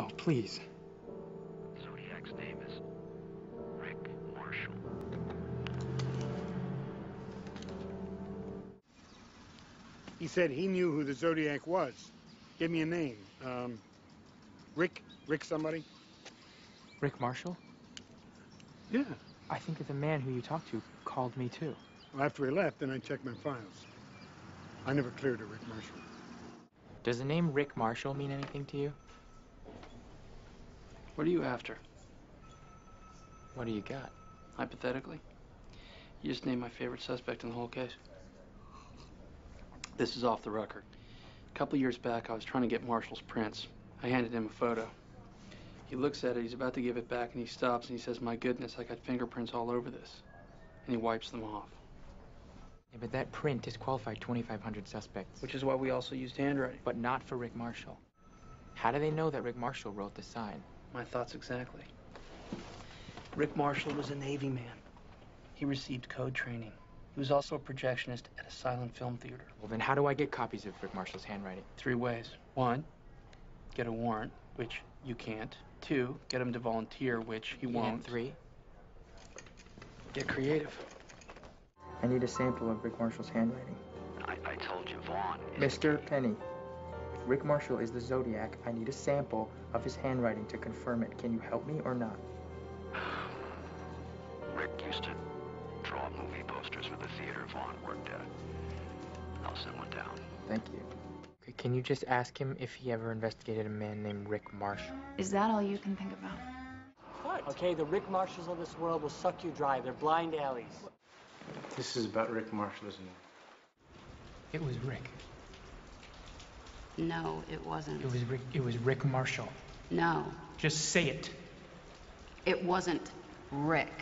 Oh, please. Zodiac's name is Rick Marshall. He said he knew who the Zodiac was. Give me a name. Rick somebody? Rick Marshall? Yeah. I think that the man who you talked to called me too. Well, after he left, then I checked my files. I never cleared a Rick Marshall. Does the name Rick Marshall mean anything to you? What are you after? What do you got? Hypothetically? You just named my favorite suspect in the whole case. This is off the record. A couple years back, I was trying to get Marshall's prints. I handed him a photo. He looks at it, he's about to give it back, and he stops and he says, "My goodness, I got fingerprints all over this." And he wipes them off. Yeah, but that print disqualified 2,500 suspects. Which is why we also used handwriting. But not for Rick Marshall. How do they know that Rick Marshall wrote the sign? My thoughts exactly. Rick Marshall was a Navy man. He received code training. He was also a projectionist at a silent film theater. Well, then how do I get copies of Rick Marshall's handwriting? 3 ways. 1, get a warrant, which you can't. 2, get him to volunteer, which he won't. And 3? Get creative. I need a sample of Rick Marshall's handwriting. I told you, Vaughn is... Mr. Penny, if Rick Marshall is the Zodiac, I need a sample of his handwriting to confirm it. Can you help me or not? Rick used to draw movie posters for the theater Vaughn worked at. I'll send one down. Thank you. Okay, can you just ask him if he ever investigated a man named Rick Marshall? Is that all you can think about? What? Okay, the Rick Marshalls of this world will suck you dry. They're blind alleys. This is about Rick Marshall, isn't it? It was Rick. No, it wasn't. It was Rick. It was Rick Marshall. No, Just say it. it wasn't Rick.